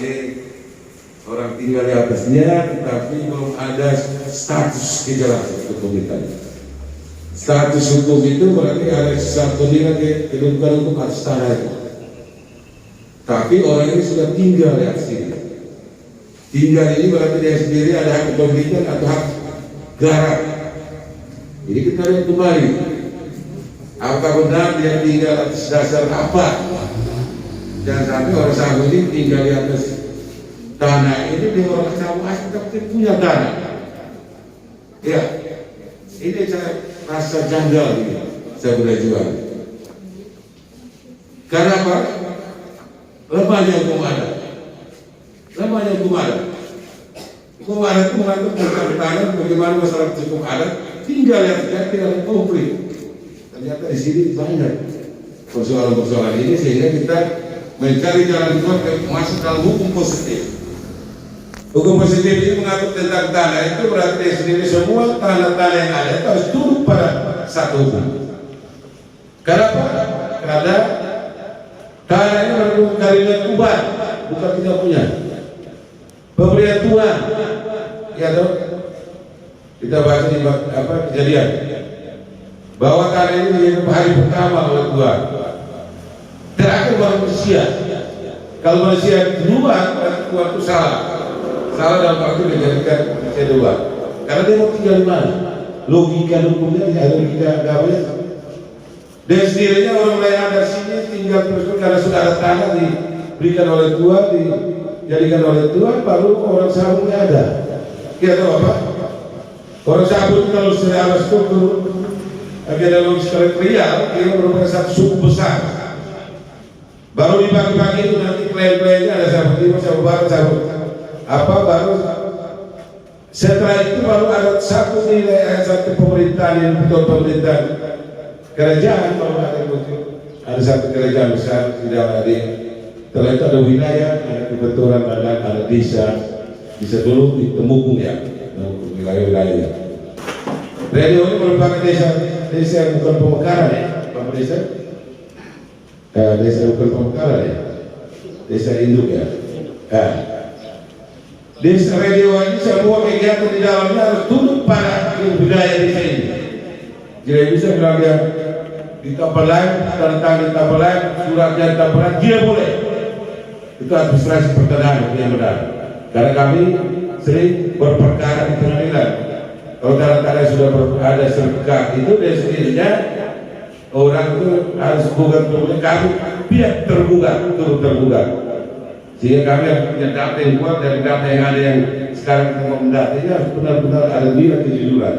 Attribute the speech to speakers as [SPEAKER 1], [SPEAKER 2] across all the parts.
[SPEAKER 1] ini orang tinggal di atasnya, tetapi belum ada status kejelasan hukum kita. Status hukum itu berarti ada satu nilai kedudukan hukum atas tanah itu. Tapi orang ini sudah tinggal di atas sini. Tinggal ini berarti dia sendiri ada hak kepemilikan atau hak garap. Jadi kita lihat kembali, apakah benar dia tinggal atas dasar apa? Jangan sampai orang Sabu ini tinggal di atas tanah ini, dia orang Sabu asli tapi punya tanah. Ya, ini saya rasa janggal ini, saya boleh jual. Karena apa? Lemahnya hukum adat. Lemahnya hukum adat. Hukum adat itu mengatur tentang tanah, bagaimana masyarakat hukum adat tinggal yang tidak konflik. Ternyata di sini banyak persoalan-persoalan ini sehingga kita mencari jalan keluar masuk dalam hukum positif. Hukum positif ini mengatur tentang tanah itu berarti di sini semua tanah-tanah yang ada itu harus tunduk pada satu hukum. Kenapa? Karena tanah ini menurut karirnya Tuhan, bukan tidak punya. Pemberian Tuhan, ya toh. Kita baca di Kejadian bahwa tanah ini dihidup hari pertama oleh Tuhan. Terakhir manusia. Kalau manusia duluan, berarti Tuhan itu salah. Salah dalam waktu dijadikan manusia duluan. Karena dia mau tinggal di mana? Logika hukumnya tidak ada logika agamanya. Dan sendirinya orang lain ada sini tinggal terus karena sudah ada tanah diberikan oleh Tuhan, dijadikan oleh Tuhan, baru orang Sabunya ada. Kita tahu apa? Orang Sabu itu kalau secara struktur genealogis teritorial dia merupakan satu suku besar. Baru di pagi-pagi itu nanti klan-klannya ada Sabu Timur, Sabu Barat, Sabu apa baru setelah itu baru ada satu nilai, satu pemerintahan yang betul pemerintahan kerajaan. Baru ada satu kerajaan besar di dalam tadi. Setelah itu ada wilayah, ada kebetulan ada desa dulu ditemukung ya, wilayah-wilayah. Radio ini merupakan desa yang bukan pemekaran ya, Pak Desa. Desa bukan pemekaran ya, desa induk ya. Desa radio ini semua kegiatan di dalamnya harus tunduk pada budaya desa ini. Jadi bisa bilang dia di kapal lain, tanda tangan di kapal lain, suratnya di kapal lain, dia boleh. Itu administrasi pertanahan yang benar. Karena kami sering berperkara di pengadilan. Kalau tanda-tanda sudah ada sertifikat itu dari sendirinya orang itu harus gugat untuk kami biar tergugat, turut tergugat. Sehingga kami harus punya data yang kuat dari data yang ada yang sekarang kita mau mendatanya harus benar-benar ada nilai kejujuran,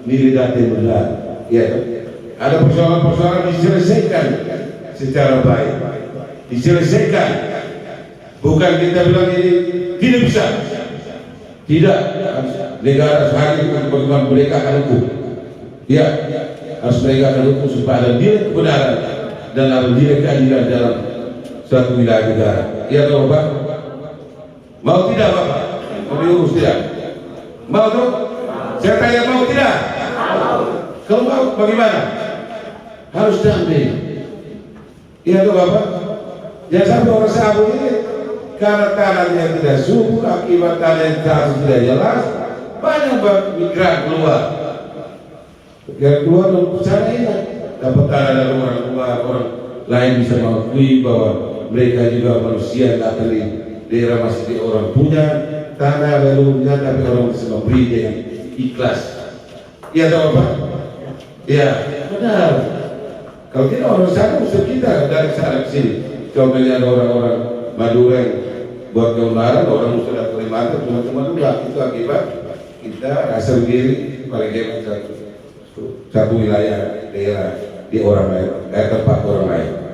[SPEAKER 1] nilai data yang benar. Ya, ada persoalan-persoalan diselesaikan secara baik, diselesaikan. Bukan kita bilang ini tidak bisa. Tidak, negara harus hadir bagaimana menegakkan hukum. Ya, harus menegakkan hukum supaya ada nilai kebenaran dan ada nilai keadilan dalam suatu wilayah negara. Iya toh Bapak? Mau tidak Bapak? Mau diurus tidak? Mau toh? Saya tanya mau tidak? Kalau mau bagaimana? Harus damai. Iya toh Bapak? Jangan sampai orang Sabu ini karena tanahnya tidak subur, akibat tanah yang tidak jelas, banyak migran keluar. Migran keluar dari sana ini dapat tanah dari orang luar, orang lain bisa mengakui bahwa mereka juga manusia datang di daerah masih orang punya tanah lalu tapi orang bisa memberi dengan ikhlas. Iya tahu Pak? Iya benar. Kalau kita orang sana musuh kita dari sana ke sini. Contohnya ada orang-orang Madura yang buat keonaran, orang musuh dari Kalimantan cuma itu akibat kita rasa diri paling hebat satu wilayah daerah di orang lain, tempat orang lain.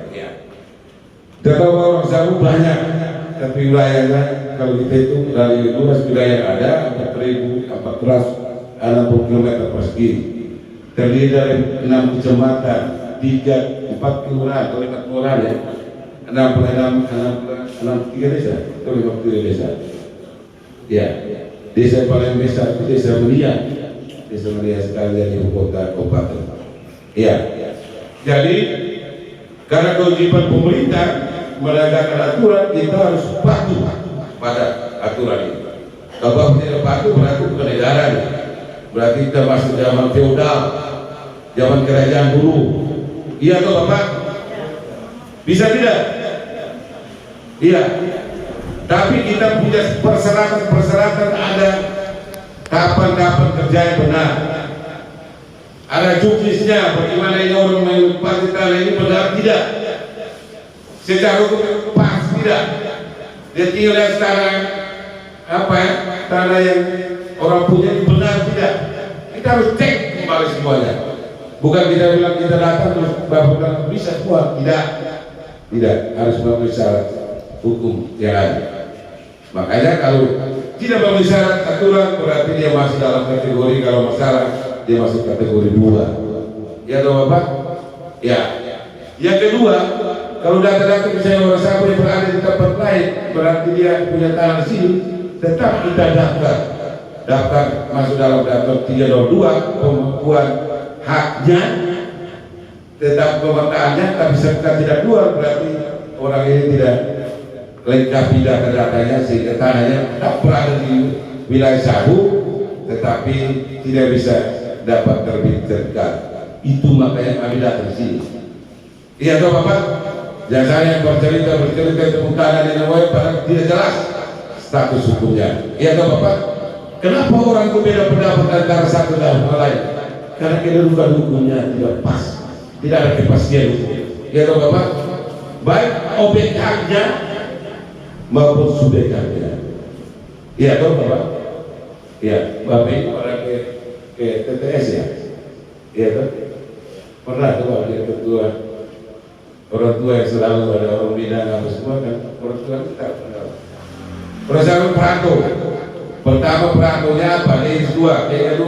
[SPEAKER 1] Tetap orang Sabu banyak, tapi wilayahnya kalau kita hitung dari luas wilayah yang ada 4.460 km persegi, terdiri dari 6 kecamatan, 4 kelurahan atau 5 kelurahan ya, 63 desa atau 53 desa. Ya, desa yang paling besar itu desa Melia sekalian ibu kota kabupaten. Ya, jadi karena kewajiban pemerintah menegakkan aturan, kita harus patuh pada aturan ini. Kalau Bapak tidak patuh berarti bukan negara nih. Berarti kita masuk zaman feodal, zaman kerajaan dulu. Iya toh Bapak? Bisa tidak? Iya. Tapi kita punya persyaratan ada kapan kerja yang benar. Ada juknisnya, bagaimana ini orang menempati tanah ini benar tidak? Secara hukum pas tidak? Dia tinggal di tanah tanah yang orang punya ini benar tidak? Kita harus cek kembali semuanya. Bukan kita bilang kita datang terus Bapak bisa semua, tidak harus memenuhi syarat hukum yang ada. Makanya kalau tidak memenuhi syarat aturan berarti dia masih dalam kategori, kalau masalah dia masuk kategori 2. Ya toh Bapak? Ya. Yang kedua, kalau data-data misalnya orang sahabat yang berada di tempat lain berarti dia punya tanah di sini, tetap kita daftar masuk dalam daftar 302 pembukuan haknya, tetap pemetaannya, tapi serta tidak keluar berarti orang ini tidak lengkapi data-datanya sehingga tanahnya tetap berada di wilayah Sabu tetapi tidak bisa dapat terbit sertifikat. Itu makanya kami datang di sini. Iya toh Bapak? Jangan saya yang bercerita tentang tanah di Nawawi padahal tidak jelas status hukumnya. Iya toh Bapak? Kenapa orang itu beda pendapat antara satu dan lain? Karena kedudukan hukumnya tidak pas, tidak ada kepastian hukum. Iya toh Bapak? Baik objek haknya maupun subjek haknya. Iya toh Bapak? Iya, Bapak ini pernah ke TTS ya? Iya toh? Pernah tuh Bapak lihat ketua orang tua yang selalu ada orang bidang apa semua kan orang tua kita perasaan perantau. Pertama perantonya apa? D2, D2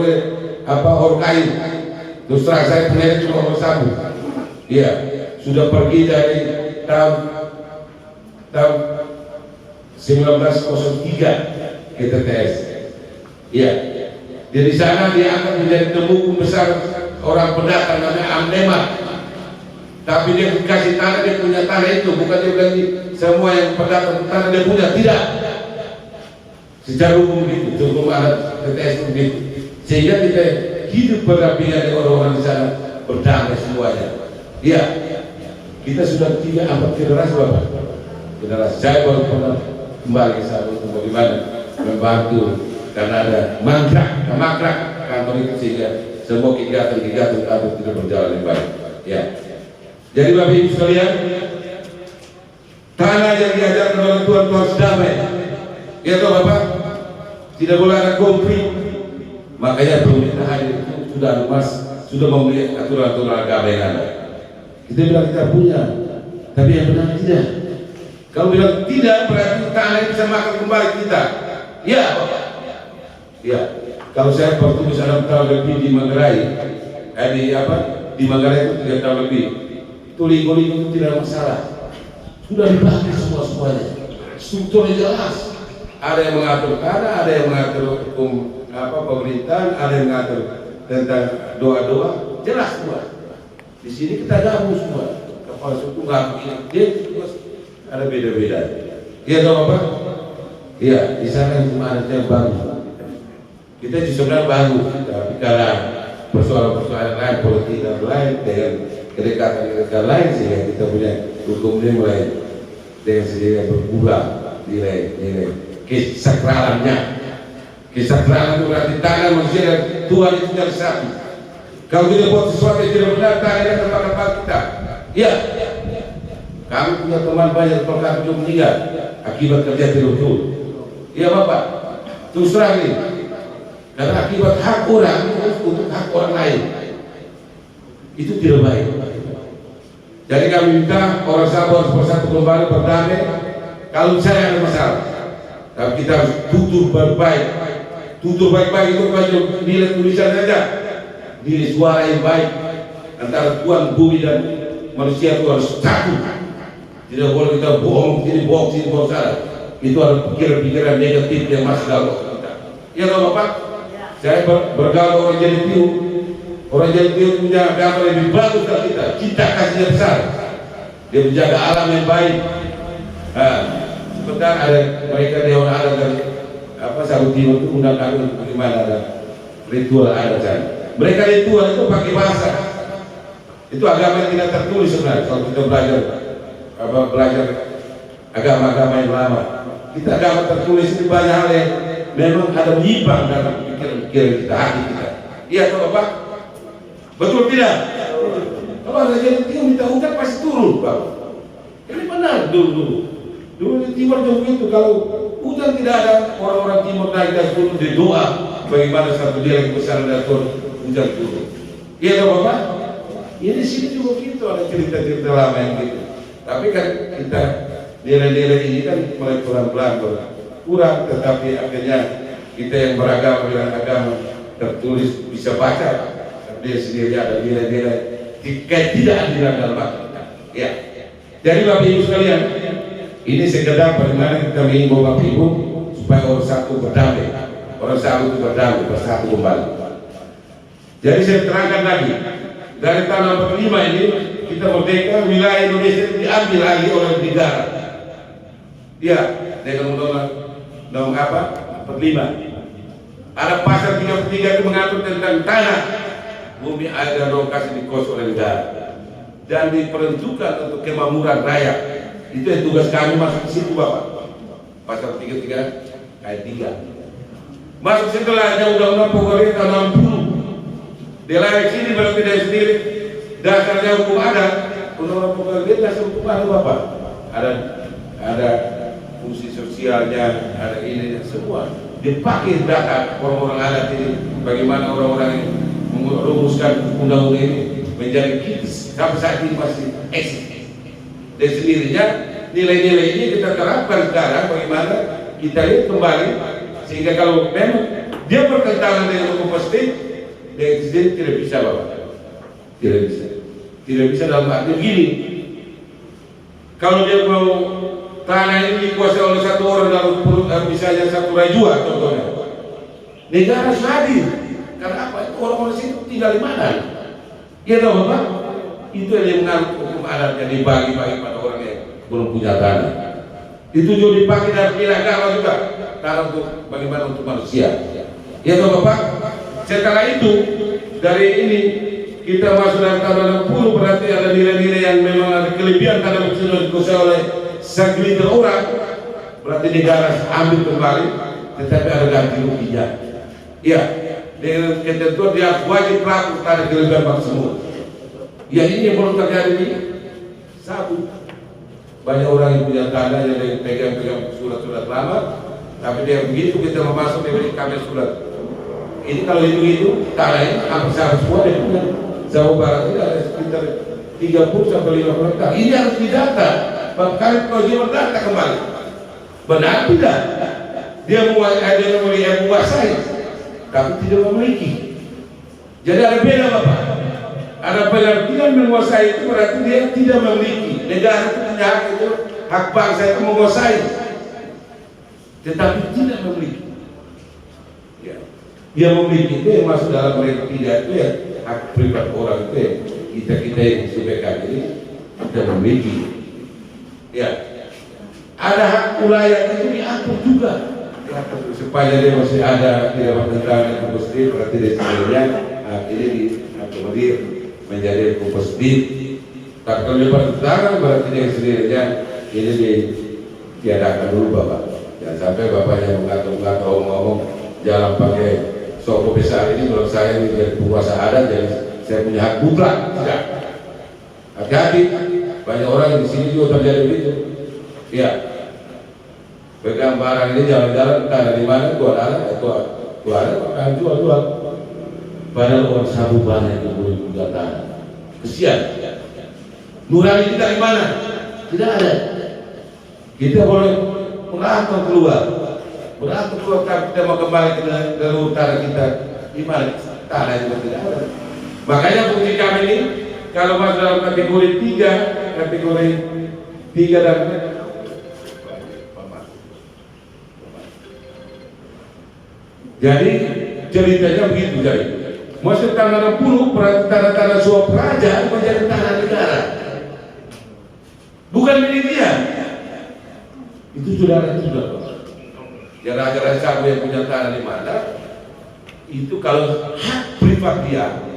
[SPEAKER 1] apa orkai. Terus terang saya punya cuma nomor 1. Iya, sudah pergi dari tahun 1903 ke TTS. Iya, dari sana dia akan menjadi temu besar orang pendatang namanya Amdemat. Tapi dia kasih tanah, dia punya tanah itu, bukan dia bilang semua yang pendatang tanah dia punya, tidak. Secara hukum begitu, hukum adat TTS begitu. Sehingga kita hidup berdampingan dengan orang-orang di sana berdamai semuanya. Iya, kita sudah 3 abad generasi Bapak. Generasi saya baru pernah kembali ke sana untuk bagaimana membantu karena ada mangkrak kantor itu sehingga semua kegiatan kantor tidak berjalan dengan baik. Ya. Jadi Bapak Ibu sekalian, tanah yang diajarkan oleh Tuhan harus damai. Ya toh Bapak, tidak boleh ada konflik. Makanya pemerintahan itu sudah luas, sudah membeli aturan-aturan agama yang ada. Kita bilang kita punya, tapi yang benar tidak. Kalau bilang tidak, berarti tanah bisa makan kembali kita. Ya Bapak. Ya. Kalau saya waktu bisa 6 tahun lebih di Manggarai, di Manggarai itu 3 tahun lebih. Tuling-tuling itu tidak masalah, sudah dibagi semuanya, strukturnya jelas. Ada yang mengatur tanah, ada yang mengatur hukum pemerintahan, ada yang mengatur tentang doa-doa, jelas semua. Di sini kita gabung semua, kepala suku gabung ini, ada beda-beda. Iya toh Bapak? Iya, di sana cuma ada yang baru. Kita sebenarnya baru, tapi karena persoalan-persoalan lain, politik dan lain dengan kedekatan lain sehingga kita punya hukum ini mulai dengan sendirinya berkurang nilai kesakralannya. Kesakralan itu berarti tangan manusia dan Tuhan itu dari satu. Kalau kita buat sesuatu yang tidak benar, tangan yang tempat kita. Iya. Kami punya teman banyak perkara itu meninggal akibat kerja tidak betul. Iya Bapak. Terus terang ini, karena akibat hak orang untuk hak orang lain itu tidak baik. Jadi kami minta orang Sabah harus bersatu kembali berdamai. Kalau saya ada masalah, tapi kita harus tutur baik-baik. Tutur baik-baik itu bukan nilai tulisan saja, nilai suara yang baik antara Tuhan, bumi dan manusia itu harus satu. Tidak boleh kita bohong sini sana. Itu ada pikiran-pikiran negatif yang masuk dalam otak kita. Ya toh Bapak? Saya bergaul orang jadi piu. Orang jadi piu punya agama lebih bagus dari kita. Kita kasih yang besar. Dia menjaga alam yang baik. Sebentar ada mereka dewan Timur itu undang kami untuk bagaimana ada ritual adat sana. Mereka ritual itu pakai bahasa. Itu agama yang tidak tertulis sebenarnya. Kalau kita belajar agama-agama yang lama, kita agama tertulis itu banyak hal yang memang ada menyimpang dalam pikiran-pikiran kita, hati kita. Iya atau Bapak? Betul tidak? Kalau ada yang minta hujan pasti turun, Bapak. Ini benar dulu di Timur juga begitu. Kalau hujan tidak ada, orang-orang Timur naik dan turun di doa bagaimana satu dia yang besar dan hujan turun. Iya atau Bapak? Ya di sini juga begitu, ada cerita-cerita lama yang gitu. Tapi kan kita nilai-nilai ini kan mulai pelan-pelan kurang, tetapi akhirnya kita yang beragama dengan agama tertulis bisa baca, dia sendiri ada nilai-nilai tidak adilan dalam agama. Ya. Jadi Bapak Ibu sekalian, ini sekedar bagaimana kita mengimbau Bapak Ibu supaya orang satu berdamai, orang satu berdamai, bersatu kembali. Jadi saya terangkan lagi, dari tahun 45 ini kita merdeka, wilayah Indonesia diambil lagi oleh negara. Ya, dengan undang-undang apa? 45. Ada pasal 33 itu mengatur tentang tanah, bumi, air dan lokasi dikuasai oleh negara dan diperuntukkan untuk kemakmuran rakyat. Itu yang tugas kami masuk di situ, Bapak. Pasal 33 ayat 3. Masuk setelahnya undang-undang pokoknya tahun 60. Dilarang sini berarti dari sendiri. Dasarnya hukum adat, undang-undang pokoknya dasar hukum adat, Bapak. Ada fungsi sosialnya, ada ini semua. Dipakai data orang-orang adat ini, bagaimana orang-orang yang merumuskan undang-undang ini menjadi kritis sampai saat ini masih eksis. Dan sendirinya nilai-nilai ini kita terapkan sekarang, bagaimana kita lihat kembali sehingga kalau memang dia bertentangan dengan hukum positif, dia sendiri tidak bisa, Bapak. Tidak bisa dalam arti begini. Kalau dia mau tanah ini dikuasai oleh satu orang dalam misalnya satu rajua contohnya, negara hadir. Karena apa? Orang-orang situ tinggal di mana? Ya tahu Bapak? Itu yang mengatur hukum adat yang dibagi-bagi pada orang yang belum punya tanah. Itu juga dipakai dalam nilai agama juga. Tanah untuk bagaimana untuk manusia. Ya tahu Bapak? Setelah itu dari ini kita masuk dalam tahun 60 berarti ada nilai-nilai yang memang ada kelebihan karena sudah dikuasai oleh segelintir orang, berarti negara ambil kembali, tetapi ada ganti ruginya. Iya, dengan ketentuan dia wajib pelaku pada kelebihan bangsa semua. Ya ini yang belum terjadi ini. Satu, banyak orang yang punya tanah yang pegang-pegang surat-surat lama, tapi dia begitu kita mau masuk dia beri kami surat. Ini kalau itu tanah ini hampir semua dia punya. Jawa Barat ini ada sekitar 30 sampai 50 hektar. Ini harus didata. Bahkan kalau dia berdata kembali, benar tidak? Dia menguasai, tapi tidak memiliki. Jadi ada beda, Bapak. Ada pengertian menguasai itu berarti dia tidak memiliki. Negara itu punya hak itu, hak bangsa itu menguasai, tetapi tidak memiliki. Ya. Dia memiliki itu yang masuk dalam mereka tidak itu ya hak privat orang itu ya kita yang sebagai ini kita memiliki. Ya, ada hak wilayah itu diatur juga supaya dia masih ada tidak bertentangan dengan positif, berarti dia sebenarnya hak ini diakomodir menjadi hukum positif. Tapi kalau dia bertentangan berarti dia sendirinya ini ditiadakan dulu, Bapak. Jangan sampai Bapak yang mengatur-ngatur ngomong jalan pakai sopo besar ini menurut saya ini dari penguasa adat jadi saya punya hak mutlak. Tidak. Hati-hati. Banyak orang di sini juga terjadi begitu. Iya. Pegang barang ini jalan-jalan entah dari mana, gua ada, akan jual. Padahal orang sabu banyak yang boleh punya tanah. Kesian. Nurani kita di mana? Tidak ada. Kita boleh merantau keluar. Merantau keluar kita mau kembali ke utara kita di mana tanah juga tidak ada. Makanya fungsi kami ini kalau masuk dalam kategori 3 dan jadi ceritanya begitu jadi. Masuk tanah 60 berarti tanah-tanah suap raja menjadi tanah negara. Bukan milik dia. Itu sudah ada juga. Ya raja-raja sabu yang punya tanah di mana, itu kalau hak privat dia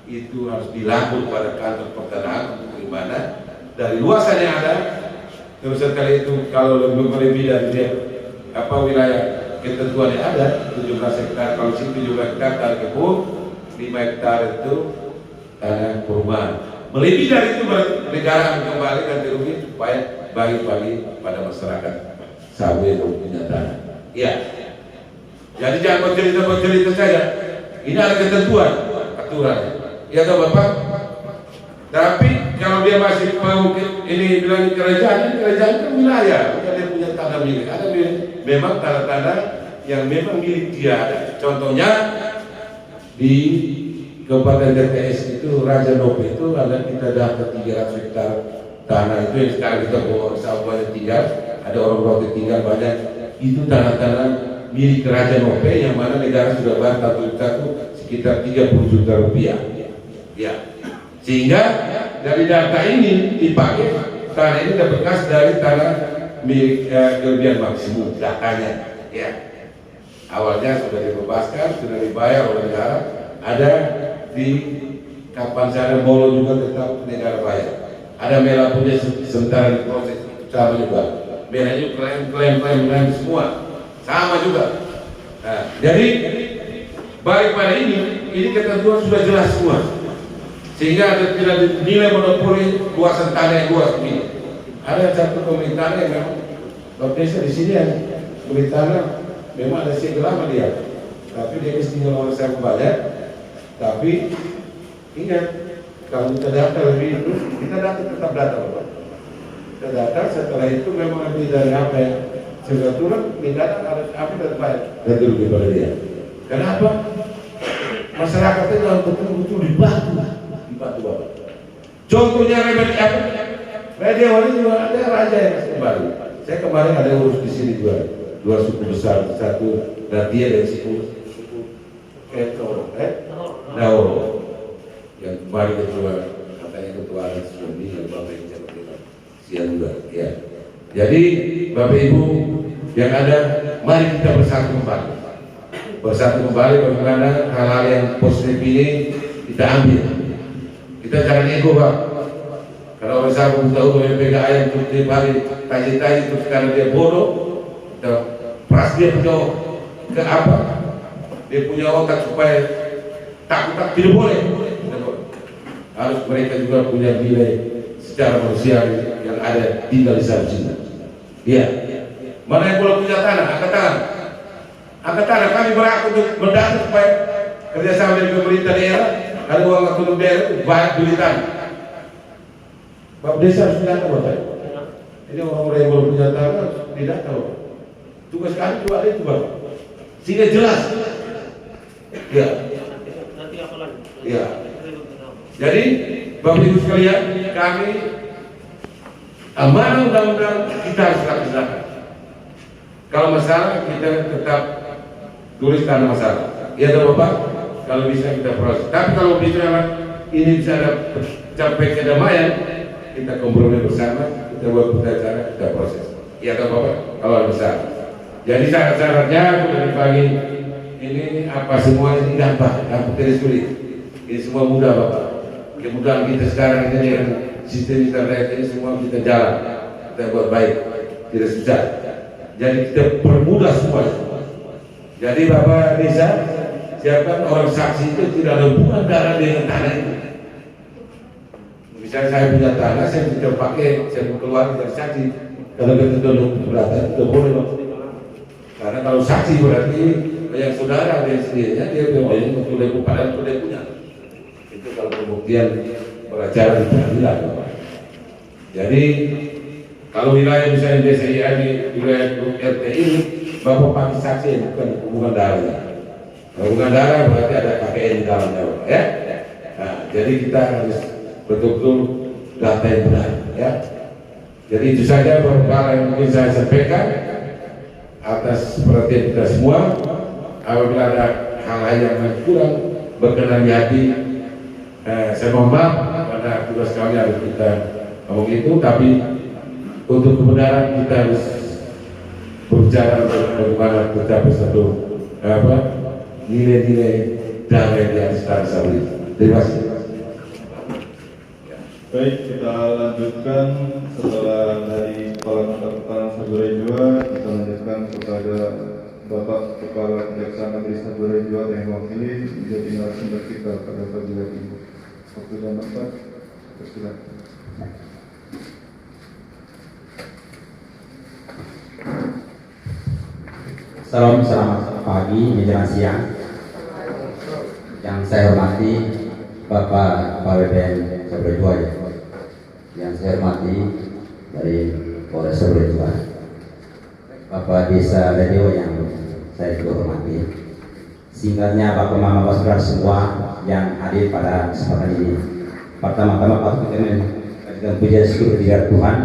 [SPEAKER 1] itu harus dilapor pada kantor pertanahan di mana dari luasan yang ada. Terus sekali itu kalau lebih dari dia wilayah ketentuan yang ada 17 hektar, kalau situ 17 hektar tanah kebun, 5 hektar itu tanah perumahan. Melebihi dari itu negara kembali ganti rugi supaya bagi-bagi pada masyarakat sabu yang punya tanah. Ya. Jadi jangan bercerita saja. Ini ada ketentuan, aturan. Ya toh Bapak. Tapi kalau dia masih mau ini bilang kerajaan kan wilayah, bukan dia punya tanah milik. Ada memang tanah-tanah yang memang milik dia ada. Contohnya di Kabupaten TTS itu Raja Nope itu ada kita dapat 300 hektar tanah itu yang sekarang kita bawa banyak tinggal, ada orang tinggal banyak. Itu tanah-tanah milik Raja Nope yang mana negara sudah bayar satu sekitar 30 juta rupiah. Ya, sehingga dari data ini dipakai tanah ini bekas dari tanah milik kelebihan maksimum datanya. Ya, awalnya sudah dibebaskan, sudah dibayar oleh negara. Ada di kapan sana Bolo juga tetap negara bayar. Ada Mela punya sementara di proses sama juga. Mela itu klaim semua sama juga. Nah, jadi balik pada ini ketentuan sudah jelas semua. Sehingga ada tidak dinilai monopoli luasan tanah yang luas ini. Ada satu pemerintahan yang memang Bapak Desa di sini yang pemerintahan memang ada segel lama dia, tapi dia tinggal orang saya banyak. Tapi ingat kalau kita data lebih itu kita data tetap data Bapak. Kita data setelah itu memang lebih dari apa yang sebetulnya kita harus apa dan baik dan dulu kepada dia. Kenapa? Masyarakatnya kalau betul-betul dibantu Bapak. Contohnya remedi apa? Remedi awal juga ada raja yang kembali. Saya kemarin ada urus di sini dua suku besar, satu Datia dan suku Daoro yang kembali ketua katanya ketua adat suami yang Bapak yang jabat siang juga. Ya. Jadi Bapak Ibu yang ada, mari kita bersatu kembali bagaimana hal-hal yang positif ini kita ambil. Kita jangan ego Pak. Kalau orang sabu tahu bahwa pegang ayam terus dia balik taji-taji terus karena dia bodoh, kita peras dia punya ke apa? Dia punya otak supaya takut tidak boleh. Harus mereka juga punya nilai secara manusia yang ada tinggal di sana. Iya. Mana yang belum punya tanah, angkat tangan. Angkat tangan. Kami berhak untuk mendata supaya kerjasama dengan pemerintah daerah. Kalau uang otonom daerah itu banyak beli tanah. Bapak Desa harus didata Bapak. Ini orang-orang yang belum punya tanah harus didata Bapak. Tugas kami juga ada itu Bapak. Sehingga jelas. Ya.
[SPEAKER 2] Nanti apa lagi?
[SPEAKER 1] Ya. Jadi Bapak Ibu sekalian, kami amanah undang-undang kita harus laksanakan. Kalau masalah kita tetap tulis tanah masalah. Ya Bapak. Kalau bisa kita proses. Tapi kalau bisa ini bisa capai kedamaian, kita kompromi bersama, kita buat cara kita proses. Iya kan Bapak? Kalau bisa. Jadi syarat-syaratnya sudah dibagi. Ini apa semua ini gampang tidak sulit. Ini semua mudah Bapak. Kemudahan kita sekarang ini dengan sistem internet ini semua kita jalan, kita buat baik, tidak susah. Jadi kita permudah semua. Jadi Bapak Desa, siapkan orang saksi itu tidak ada hubungan darah dengan tanah itu. Misalnya saya punya tanah, saya bisa pakai, saya mau keluar dari saksi. Kalau kita dulu keberatan, itu boleh Pak. Karena kalau saksi berarti yang saudara yang sendirinya dia boleh untuk lebu padahal itu dia punya. Itu kalau pembuktian beracara di pengadilan Bapak. Jadi kalau wilayah misalnya desa ini wilayah RT ini, Bapak pakai saksi bukan hubungan darahnya. Hubungan darah berarti ada KPN di dalamnya, ya. Nah, jadi kita harus betul-betul data yang benar, ya. Jadi itu saja beberapa yang mungkin saya sampaikan atas perhatian kita semua. Apabila ada hal-hal yang kurang berkenan di hati, saya mohon maaf karena tugas kami harus kita ngomong itu. Tapi untuk kebenaran kita harus berbicara bagaimana tercapai satu nilai-nilai damai di atas bangsa ini. Terima kasih.
[SPEAKER 3] Baik, kita lanjutkan setelah dari Kepala Mata Kepala Saburai Jua, kita lanjutkan kepada Bapak Kepala Kejaksaan Negeri Saburai Jua yang mewakili menjadi narasumber kita pada pagi hari ini. Waktu dan tempat, persilakan.
[SPEAKER 4] Salam, selamat pagi menjelang siang. Yang saya hormati Bapak Kepala BPN Saburai Jua, yang saya hormati dari Polres Saburai Jua, Bapak Desa Ledewa yang saya juga hormati. Singkatnya Bapak Mama Saudara semua yang hadir pada kesempatan ini. Pertama-tama patut kita mengajukan puja syukur kepada Tuhan,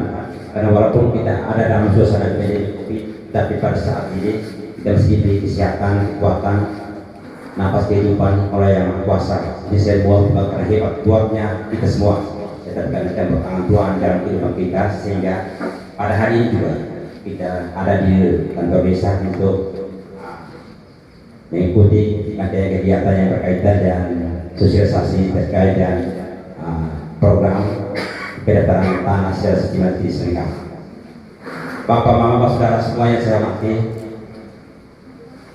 [SPEAKER 4] karena walaupun kita ada dalam suasana pandemi, tapi pada saat ini kita mesti diberi kesehatan, kekuatan, nafas kehidupan oleh Yang Maha Kuasa. Ini semua karena hebat buatnya kita semua. Kita akan bertangan Tuhan dalam kehidupan kita, sehingga pada hari ini juga kita ada di kantor desa untuk mengikuti kegiatan yang berkaitan dengan sosialisasi terkait dengan program pendaftaran tanah secara sistematis lengkap. Bapak Mama Saudara semua yang saya hormati,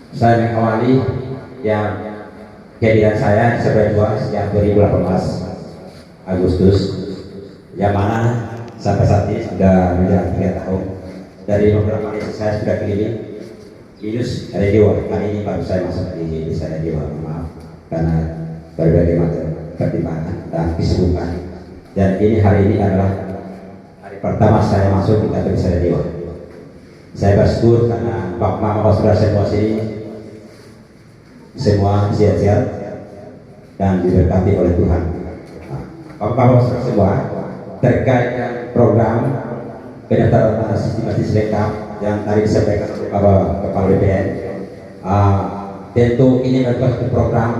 [SPEAKER 4] saya mengawali yang kehadiran saya di Saburai Jua sejak 2018 Agustus, yang mana sampai saat ini sudah menjelang 3 tahun. Dari beberapa desa saya sudah keliling minus Ledewa. Kali ini baru saya masuk di desa Ledewa, maaf karena berbagai macam pertimbangan dan kesibukan. Dan ini hari ini adalah hari pertama saya masuk di kantor desa Ledewa. Saya bersyukur karena Bapak Mama Saudara semua sini semua sehat-sehat dan diberkati oleh Tuhan. Bapak-bapak semua, terkait dengan program pendaftaran tanah sistematis lengkap yang tadi disampaikan oleh Bapak Kepala BPN, tentu ini merupakan program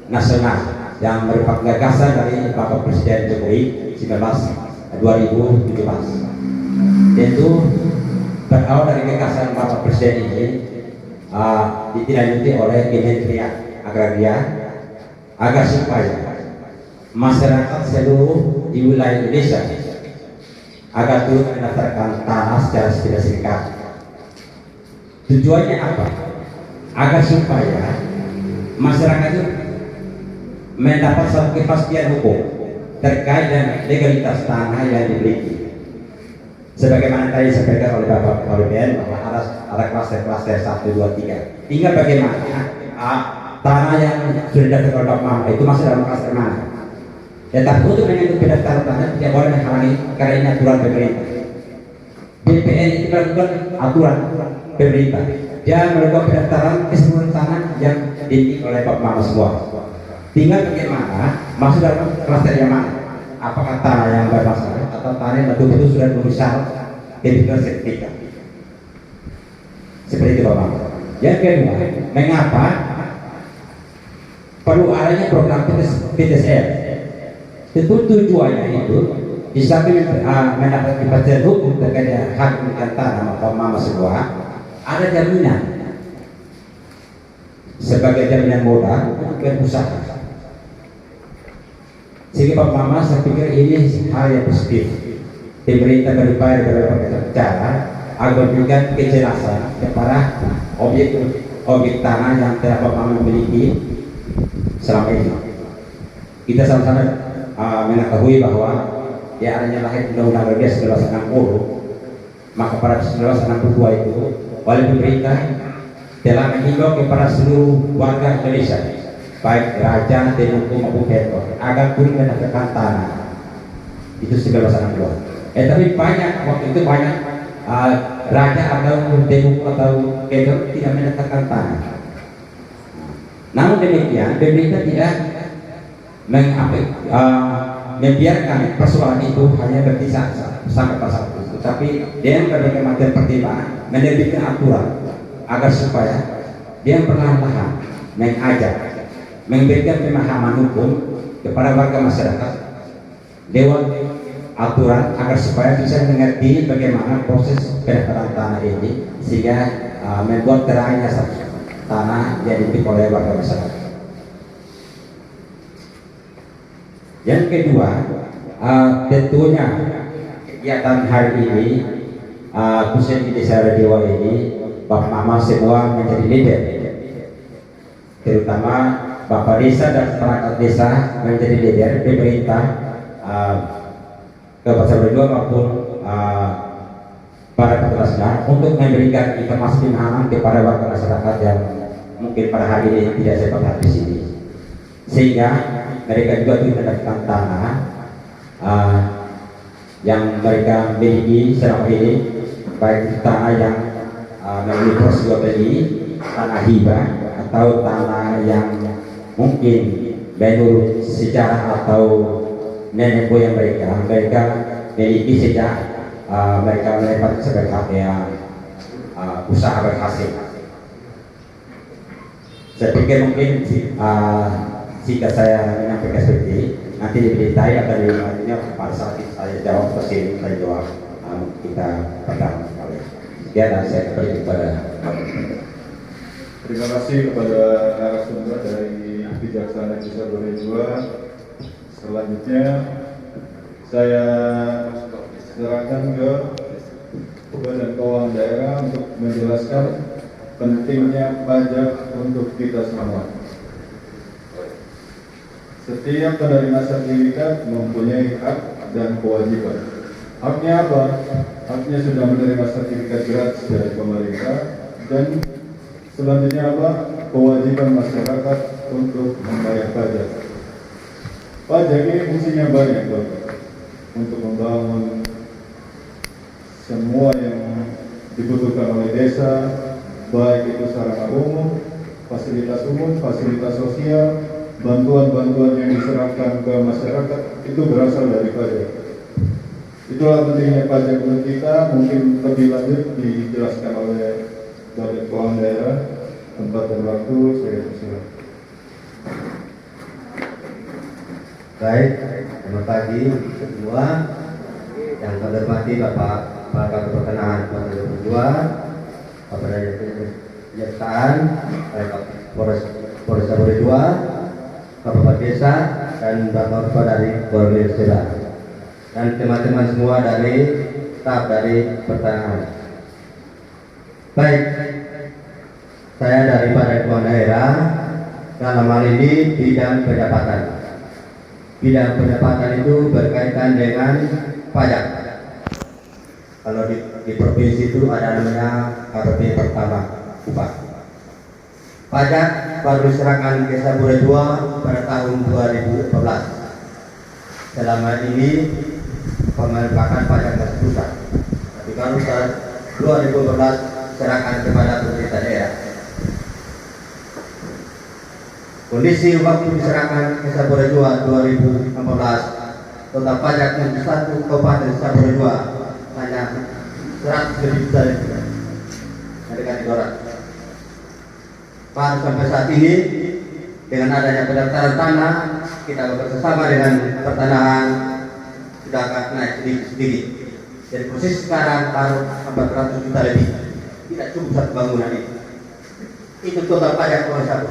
[SPEAKER 4] nasional yang merupakan gagasan dari Bapak Presiden Jokowi 2017. Tentu berawal dari gagasan Bapak Presiden ini, ditindaklanjuti oleh Kementerian Agraria agar supaya masyarakat seluruh di wilayah Indonesia agar turut mendaftarkan tanah secara singkat. Tujuannya apa? Agar supaya masyarakat itu mendapat satu kepastian hukum terkait dengan legalitas tanah yang dimiliki. Sebagaimana tadi disampaikan oleh Bapak Kepala BPN bahwa ada klaster-klaster 1, 2, 3. Tinggal bagaimana tanah yang sudah didaftarkan oleh Bapak Mama itu masuk dalam klaster mana. Tetapi untuk menentukan pendaftaran tanah tidak boleh menghalangi karena ini aturan pemerintah. BPN itu melakukan aturan pemerintah. Dia melakukan pendaftaran keseluruhan tanah yang dimiliki oleh Bapak Mama semua. Tinggal bagaimana masuk dalam klaster yang mana. Apakah tanah yang bermasalah atau tanah yang betul-betul sudah memenuhi syarat kebutuhan sertifikat. Seperti itu Bapak. Yang kedua, mengapa perlu adanya program PTSL? Tentu tujuannya itu di samping mendapat kepastian hukum terkait dengan hak pemilikan tanah Bapak Mama semua, ada jaminan sebagai jaminan modal untuk usaha. Sehingga Bapak Mama saya pikir ini hal yang positif. Pemerintah berupaya berbagai cara agar memberikan kejelasan kepada objek tanah yang telah Bapak Mama miliki selama ini. Kita sama-sama mengetahui bahwa ya adanya lahir Undang-Undang RD 1960, maka pada 1962 itu oleh pemerintah telah menghimbau kepada seluruh warga Indonesia, baik raja, denuku maupun petor, agar turut mendaftarkan tanah. Itu 1962. Tapi banyak waktu itu banyak raja atau denuku atau petor tidak mendaftarkan tanah. Namun demikian, pemerintah tidak membiarkan persoalan itu hanya berkisar sampai pasal itu, tapi dia berbagai macam pertimbangan menerbitkan aturan agar supaya dia perlahan-lahan mengajak, memberikan pemahaman hukum kepada warga masyarakat lewat aturan agar supaya bisa mengerti bagaimana proses pendaftaran tanah ini sehingga membuat terangnya tanah yang dimiliki oleh warga masyarakat. Yang kedua, tentunya kegiatan hari ini khususnya di Desa Redewa ini Bapak Mama semua menjadi leader, terutama Bapak Desa dan perangkat desa menjadi leader pemerintah Kabupaten Redewa maupun para petugas untuk memberikan informasi pemahaman kepada warga masyarakat yang mungkin pada hari ini tidak sempat hadir di sini, sehingga mereka juga mendapatkan tanah yang mereka miliki selama ini, baik tanah yang melalui proses jual beli, tanah hibah atau tanah yang mungkin menurut sejarah atau nenek moyang mereka miliki sejak mereka melihat sebagai usaha berhasil. Saya pikir mungkin jika saya menyampaikan seperti ini, nanti diberitai atau dilanjutnya pada saat saya jawab persis saya jawab kita pertama kali. Sekian dan saya kembali kepada.
[SPEAKER 3] Terima kasih kepada narasumber dari Kejaksaan Desa Borejua. Selanjutnya saya serahkan ke Badan Keuangan Daerah untuk menjelaskan pentingnya pajak untuk kita semua. Setiap penerima sertifikat mempunyai hak dan kewajiban. Haknya apa? Haknya sudah menerima sertifikat gratis dari pemerintah, dan selanjutnya apa? Kewajiban masyarakat untuk membayar pajak. Pajak ini fungsinya banyak, untuk membangun semua yang dibutuhkan oleh desa, baik itu sarana umum, fasilitas sosial, bantuan-bantuan yang diserahkan ke masyarakat itu berasal dari pajak. Itulah pentingnya pajak untuk kita. Mungkin lebih lanjut dijelaskan oleh Badan Keuangan Daerah. Tempat dan waktu saya persilakan.
[SPEAKER 5] Baik, selamat pagi semua. Yang saya hormati Bapak Kepala Kantor Pertanahan Kabupaten Redewa, Bapak dari Kejaksaan, Polres Redewa, Bapak Desa, dan Bapak dari Polres Desa, dan teman-teman semua dari staf dari Pertanahan. Baik, saya dari Badan Keuangan Daerah, dalam hal ini bidang pendapatan. Bidang pendapatan itu berkaitan dengan pajak. Kalau di provinsi itu ada namanya KPP pertama, upah. Pajak baru diserahkan Desa Borejua pada tahun 2014. Selama ini pemanfaatan pajak masih pusat. Tapi kalau tahun 2014 serahkan kepada pemerintah daerah. Kondisi waktu diserahkan Desa Borejua 2016, total pajak yang satu kabupaten Desa Borejua hanya 100 lebih besar itu, mendekati 200. Baru sampai saat ini dengan adanya pendaftaran tanah, kita bekerjasama dengan Pertanahan sudah akan naik sedikit. Jadi posisi sekarang baru 400 juta lebih, tidak cukup satu bangunan ini. Itu total pajak oleh satu.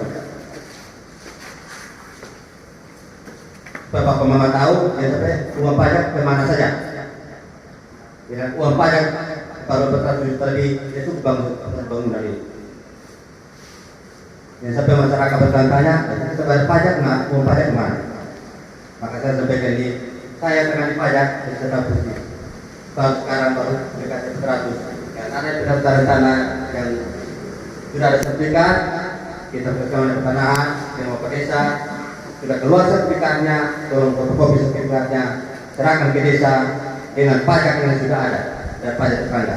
[SPEAKER 5] Bapak Mama tahu, ya sampai uang pajak kemana saja? Ya, uang pajak kalau 400 juta lebih itu bangunan ini. Yang sampai masyarakat bertanya, kita bayar pajak nggak? Uang pajak kemana? Maka saya sampaikan di saya tengah dipajak di setiap posisi. Kalau sekarang baru dekat 100. Dan ada pendaftaran tanah yang sudah ada sertifikat, kita bersama dengan Pertanahan, dengan Bapak Desa, sudah keluar sertifikatnya, tolong fotokopi sertifikatnya, serahkan ke desa dengan pajak yang sudah ada dan pajak tetangga.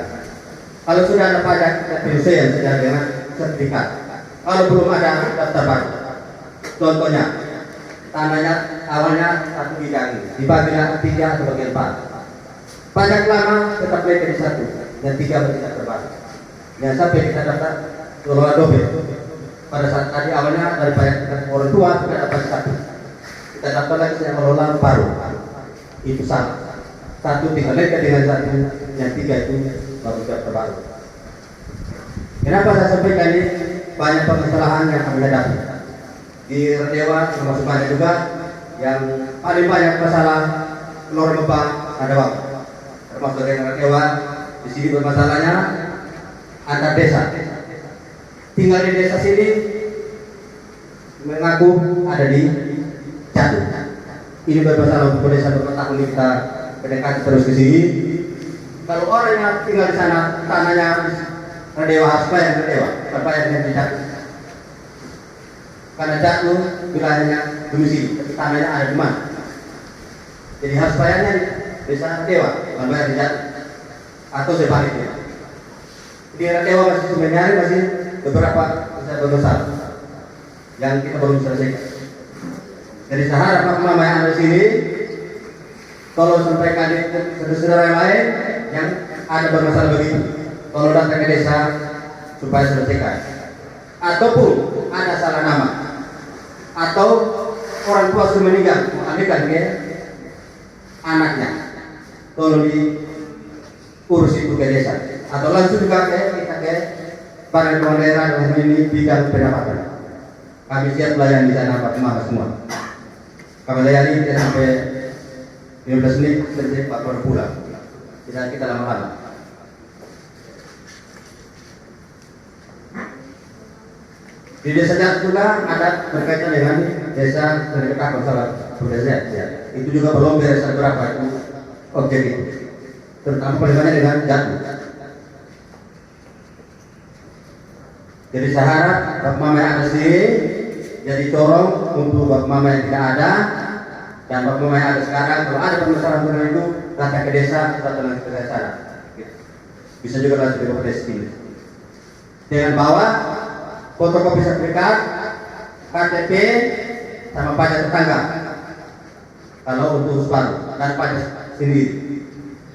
[SPEAKER 5] Kalau sudah ada pajak penyelesaian sudah dengan sertifikat. Kalau belum ada daftar baru. Contohnya, tanahnya awalnya 1 bidang, dibagi 3 atau bagian 4. Pajak lama tetap naik dari 1 dan 3 tidak terbagi. Yang sampai kita daftar kelola dobel. Pada saat tadi awalnya dari pajak orang tua kita dapat 1. Kita daftar lagi yang kelola baru. Itu sama. satu tinggal dekat dengan satu, yang tiga itu baru siap terbaru. Kenapa saya sampaikan ini? Banyak permasalahan yang kami hadapi di Radewa, termasuk banyak juga yang paling banyak masalah keluar beban ada waktu. Termasuk dengan Radewa, di sini bermasalahnya antar desa. Tinggal di desa sini mengaku ada di Jatuh. Ini bermasalah untuk desa beberapa tahun ini kita pendekatan terus ke sini. Kalau orang yang tinggal di sana tanahnya Radewa harus bayar Radewa, bayar dengan Jatuh. Karena Jatuh wilayahnya domisili, tapi tanahnya ada di mana? Jadi harus bayarnya di desa Radewa, bukan bayar di Jatuh atau sebaliknya. Di Radewa masih sebenarnya masih beberapa besar yang kita belum selesaikan. Jadi saya harap Pak Mama yang ada di sini, kalau sampaikan di saudara-saudara yang lain yang ada bermasalah begitu, kalau datang ke desa supaya selesaikan. Ataupun ada salah nama, atau orang tua sudah meninggal, mengalihkan ke anaknya, tolong diurus itu ke desa, atau langsung juga kita ke para kepala daerah dalam ini bidang pendapatan. Kami siap melayani di sana Pak Mama semua. Kami layani tidak sampai 15 menit selesai Pak baru pulang. Tidak kita lama-lama. Di desa Jatuh juga ada berkaitan dengan desa terdekat masalah budaya. Itu juga belum beres berapa itu objek itu. Terutama perkaitannya dengan Jatuh. Jadi saya harap Bapak Mama yang ada sini jadi corong untuk Bapak Mama yang tidak ada dan Bapak Mama yang ada sekarang. Kalau ada permasalahan itu datang ke desa atau langsung ke sana. Bisa juga langsung ke desa ini. Dengan bawa fotokopi sertifikat, KTP, sama pajak tetangga. Kalau untuk urus baru dan pajak sendiri.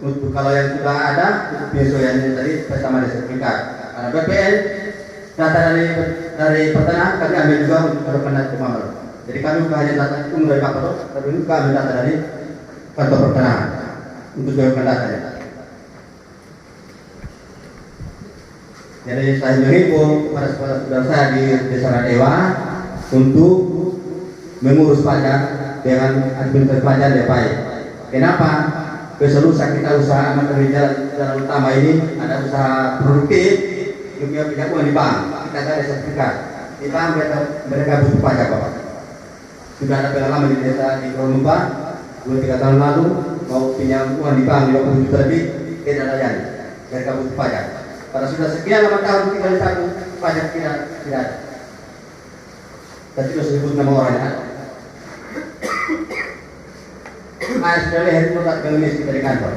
[SPEAKER 5] Untuk kalau yang sudah ada untuk penyesuaiannya tadi bersama dengan sertifikat. Karena BPN data dari pertanahan kami ambil juga untuk rekomendasi Mama. Jadi kami bukan hanya data itu dari Kapolres, tapi juga ambil data dari kantor pertanahan untuk rekomendasinya. Jadi saya menghimbau kepada saudara saya di Desa Radewa untuk mengurus pajak dengan administrasi pajak yang baik. Kenapa? Keseluruhan kita usaha amat dari jalan utama ini ada usaha produktif. Dunia pinjam uang di bank, kita ada sertifikat di bank, mereka butuh pajak Bapak. Sudah ada pengalaman di desa di Kolomba 2-3 tahun lalu mau pinjam uang di bank 50 juta lebih, tidak ada yang mereka butuh pajak. Pada sudah sekian lama tahun tinggal di satu pajak tidak ada. Tapi sudah sebut nama orangnya. Sudah lihat itu tak mengemis kita di kantor.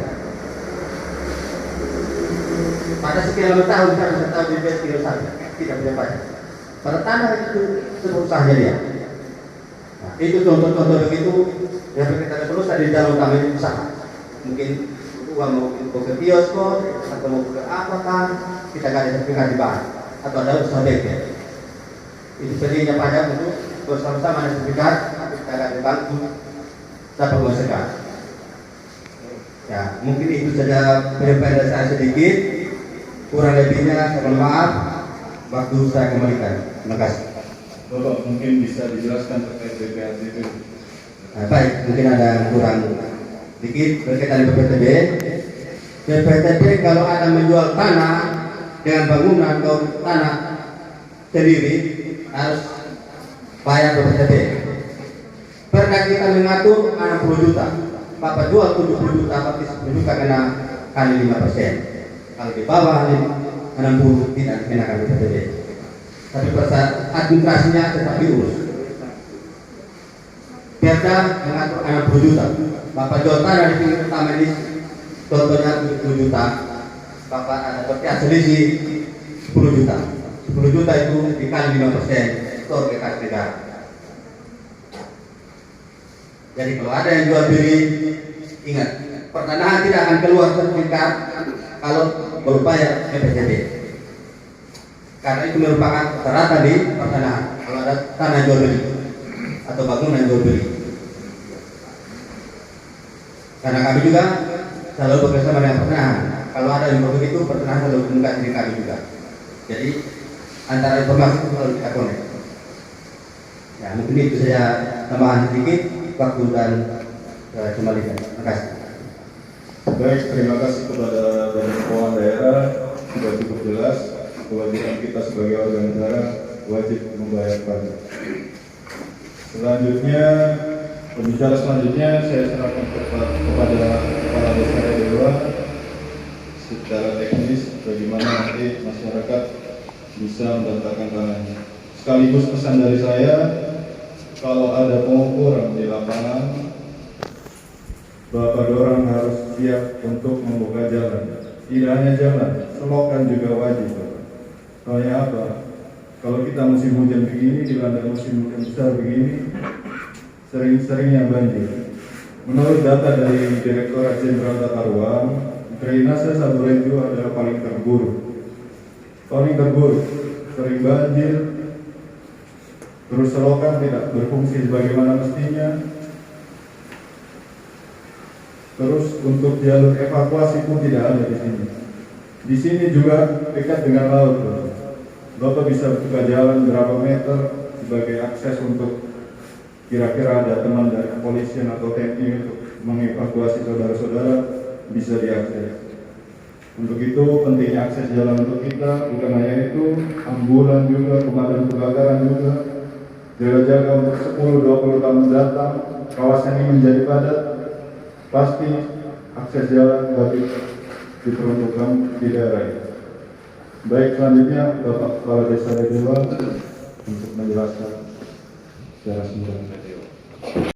[SPEAKER 5] Pada sekian lama tahun kita bisa tahu di BPS tidak punya pajak. Pada tanah itu sebuah usahanya dia. Nah, itu contoh-contoh begitu yang kita selesai di dalam kami usaha. Mungkin uang mau ke kios atau mau ke apa kan, kita gak ada sertifikat di bank atau ada usaha BPS. Itu pentingnya pajak untuk bersama-sama ada sertifikat, kita gak ada bank dapat mengusahakan. Ya, mungkin itu saja penyampaian saya sedikit. Kurang lebihnya saya mohon maaf. Waktu saya kembalikan. Terima kasih.
[SPEAKER 3] Bapak mungkin bisa dijelaskan terkait BPHT itu.
[SPEAKER 5] Nah, baik, mungkin ada kurang sedikit berkaitan dengan BPTB. BPTB kalau ada menjual tanah dengan bangunan atau tanah sendiri harus bayar BPTB. Perda kita mengatur 60 juta. Bapak jual 70 juta, berarti 10 juta kena kali 5%. Kalau di bawah 60 tidak dikenakan BPTB. Tapi pada administrasinya tetap diurus. Perda mengatur 60 juta. Bapak jual tanah di pinggir utama ini, contohnya 70 juta. Bapak ada berarti selisih 10 juta. 10 juta itu dikali 5%, store ke kas negara. Jadi kalau ada yang jual beli, ingat, pertanahan tidak akan keluar sertifikat kalau berbayar BPTB. Karena itu merupakan rata di pertanahan. Kalau ada tanah jual beli atau bangunan jual beli. Karena kami juga selalu bekerjasama dengan pertenahan. Kalau ada yang begitu, pertenahan selalu membuka diri kami juga. Jadi antara informasi itu selalu kita connect. Ya, mungkin itu saja tambahan sedikit waktu dan kembalikan. Terima kasih.
[SPEAKER 3] Baik, terima kasih kepada Badan Keuangan Daerah, sudah cukup jelas kewajiban kita sebagai warga negara wajib membayar pajak. Selanjutnya, pembicara selanjutnya saya serahkan kepada Kepala Desa Dewa secara teknis bagaimana nanti masyarakat bisa mendaftarkan tanahnya. Sekaligus pesan dari saya, kalau ada pengukuran di lapangan, Bapak Dorang harus siap untuk membuka jalan. Tidak hanya jalan, selokan juga wajib. Soalnya apa? Kalau kita musim hujan begini, dilanda musim hujan besar begini, sering-sering yang banjir. Menurut data dari Direktorat Jenderal Tata Ruang, drainase Saburejo adalah paling terburuk. Sering banjir, terus selokan tidak berfungsi sebagaimana mestinya. Terus untuk jalur evakuasi pun tidak ada di sini. Di sini juga dekat dengan laut, Bapak bisa buka jalan berapa meter sebagai akses untuk kira-kira ada teman dari kepolisian atau TNI untuk mengevakuasi saudara-saudara bisa diakses. Untuk itu pentingnya akses jalan untuk kita, bukan hanya itu, ambulan juga, pemadam kebakaran juga, jaga-jaga untuk 10-20 tahun mendatang, kawasan ini menjadi padat, pasti akses jalan wajib diperuntukkan di daerah ini. Baik, selanjutnya Bapak Kepala Desa Dewa untuk menjelaskan secara singkat.